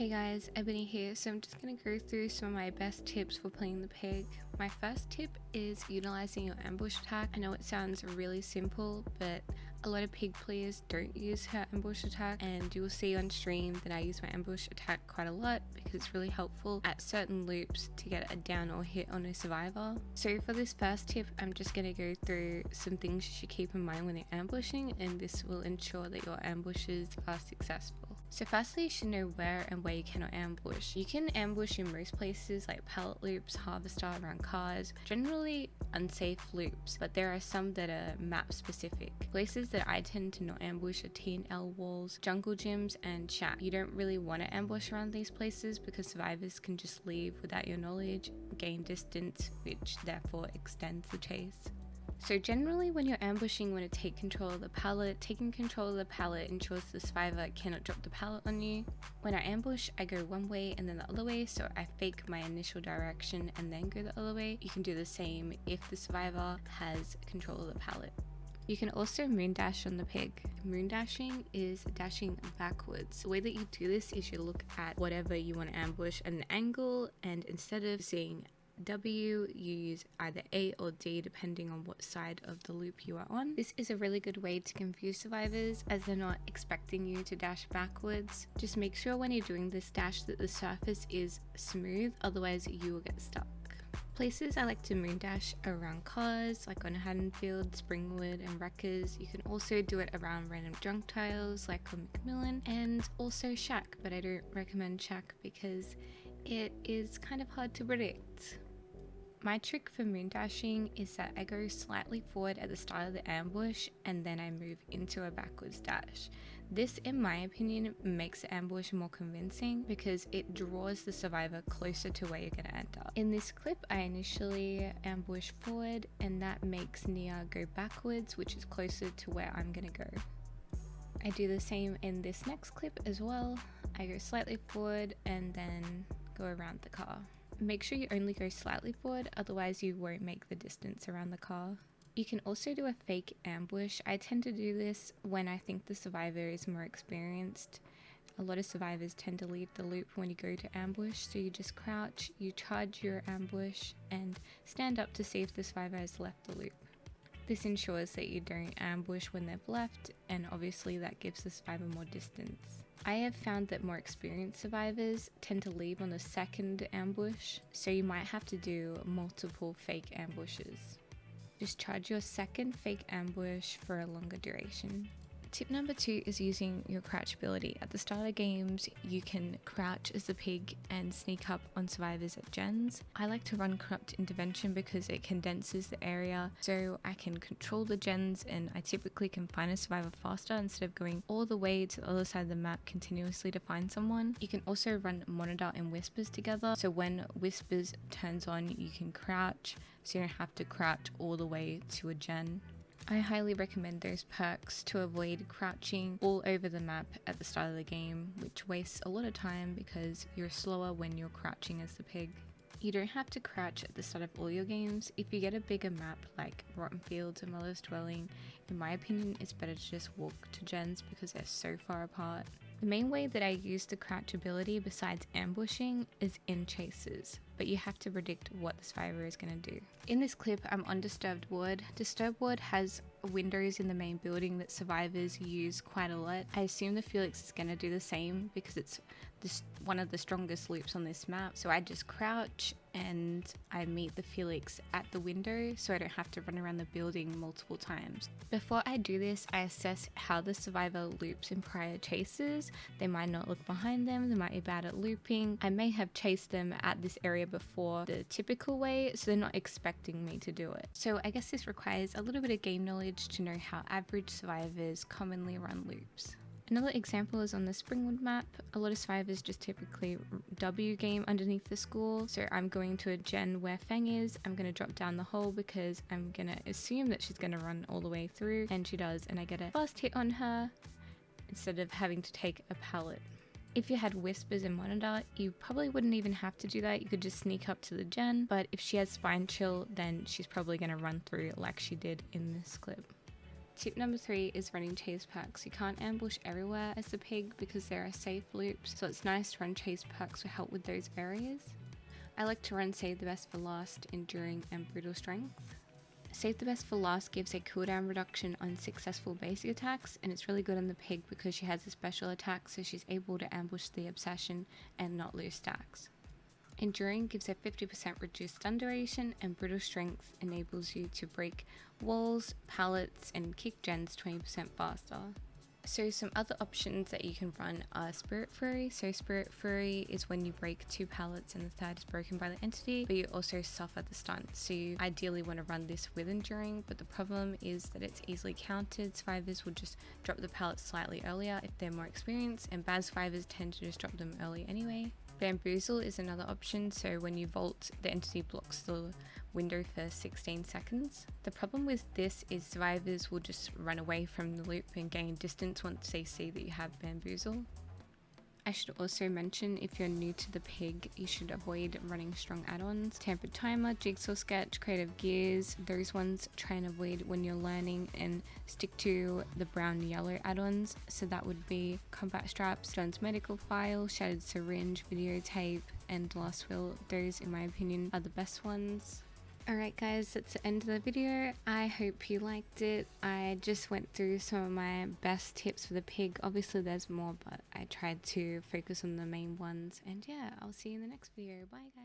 Hey guys, Ebony here. So I'm just going to go through some of my best tips for playing the pig. My first tip is utilizing your ambush attack. I know it sounds really simple, but a lot of pig players don't use her ambush attack, and you will see on stream that I use my ambush attack quite a lot because it's really helpful at certain loops to get a down or hit on a survivor. So for this first tip, I'm just going to go through some things you should keep in mind when you're ambushing, and this will ensure that your ambushes are successful. So firstly, you should know where and where you cannot ambush. You can ambush in most places like pallet loops, harvester, around cars, generally unsafe loops, but there are some that are map specific. Places that I tend to not ambush are T&L walls, jungle gyms, and shack. You don't really want to ambush around these places because survivors can just leave without your knowledge, gain distance, which therefore extends the chase. So generally when you're ambushing, you want to take control of the pallet. Taking control of the pallet ensures the survivor cannot drop the pallet on you. When I ambush, I go one way and then the other way, so I fake my initial direction and then go the other way. You can do the same if the survivor has control of the pallet. You can also moon dash on the pig. Moon dashing is dashing backwards. The way that you do this is you look at whatever you want to ambush at an angle, and instead of seeing W, you use either A or D depending on what side of the loop you are on. This is a really good way to confuse survivors as they're not expecting you to dash backwards. Just make sure when you're doing this dash that the surface is smooth, otherwise you will get stuck. Places I like to moon dash around cars, like on Haddonfield, Springwood and Wreckers. You can also do it around random junk tiles like on Macmillan, and also shack, but I don't recommend shack because it is kind of hard to predict. My trick for moon dashing is that I go slightly forward at the start of the ambush and then I move into a backwards dash. This, in my opinion, makes the ambush more convincing because it draws the survivor closer to where you're going to end up. In this clip, I initially ambush forward and that makes Nia go backwards, which is closer to where I'm going to go. I do the same in this next clip as well. I go slightly forward and then go around the car. Make sure you only go slightly forward, otherwise you won't make the distance around the car. You can also do a fake ambush. I tend to do this when I think the survivor is more experienced. A lot of survivors tend to leave the loop when you go to ambush, so you just crouch, you charge your ambush, and stand up to see if the survivor has left the loop. This ensures that you don't ambush when they've left, and obviously that gives the survivor more distance. I have found that more experienced survivors tend to leave on the second ambush, so you might have to do multiple fake ambushes. Just charge your second fake ambush for a longer duration. Tip number 2 is using your crouch ability. At the start of games, you can crouch as the pig and sneak up on survivors at gens. I like to run corrupt intervention because it condenses the area so I can control the gens, and I typically can find a survivor faster instead of going all the way to the other side of the map continuously to find someone. You can also run monitor and whispers together, so when whispers turns on you can crouch, so you don't have to crouch all the way to a gen. I highly recommend those perks to avoid crouching all over the map at the start of the game, which wastes a lot of time because you're slower when you're crouching as the pig. You don't have to crouch at the start of all your games. If you get a bigger map like Rotten Fields or Mother's Dwelling, in my opinion it's better to just walk to gens because they're so far apart. The main way that I use the crouch ability besides ambushing is in chases, but you have to predict what the survivor is going to do. In this clip, I'm on Disturbed Ward. Disturbed Ward has windows in the main building that survivors use quite a lot. I assume the Felix is going to do the same because it's one of the strongest loops on this map. So I just crouch and I meet the Felix at the window so I don't have to run around the building multiple times. Before I do this, I assess how the survivor loops in prior chases. They might not look behind them, they might be bad at looping. I may have chased them at this area before the typical way, so they're not expecting me to do it. So I guess this requires a little bit of game knowledge to know how average survivors commonly run loops. Another example is on the Springwood map. A lot of survivors just typically W game underneath the school. So I'm going to a gen where Fang is. I'm going to drop down the hole because I'm going to assume that she's going to run all the way through, and she does, and I get a fast hit on her instead of having to take a pallet. If you had whispers and monitor, you probably wouldn't even have to do that. You could just sneak up to the gen, but if she has spine chill, then she's probably going to run through like she did in this clip. Tip number 3 is running chase packs. You can't ambush everywhere as the pig because there are safe loops, so it's nice to run chase packs to help with those areas. I like to run Save the Best for Last, Enduring and Brutal Strength. Save the Best for Last gives a cooldown reduction on successful basic attacks, and it's really good on the pig because she has a special attack, so she's able to ambush the obsession and not lose stacks. Enduring gives a 50% reduced stun duration, and Brutal Strength enables you to break walls, pallets, and kick gens 20% faster. So some other options that you can run are Spirit Fury. So Spirit Fury is when you break 2 pallets and the third is broken by the entity, but you also suffer the stun. So you ideally want to run this with Enduring, but the problem is that it's easily countered. Survivors will just drop the pallets slightly earlier if they're more experienced, and bad survivors tend to just drop them early anyway. Bamboozle is another option, so when you vault, the entity blocks the window for 16 seconds. The problem with this is survivors will just run away from the loop and gain distance once they see that you have Bamboozle. I should also mention, if you're new to the pig, you should avoid running strong add-ons. Tampered Timer, Jigsaw Sketch, Creative Gears, those ones try and avoid when you're learning, and stick to the brown yellow add-ons. So that would be Combat Straps, Stone's Medical File, Shattered Syringe, Videotape, and Last Will. Those, in my opinion, are the best ones. Alright guys, that's the end of the video. I hope you liked it. I just went through some of my best tips for the pig. Obviously there's more, but I tried to focus on the main ones. And yeah, I'll see you in the next video. Bye guys.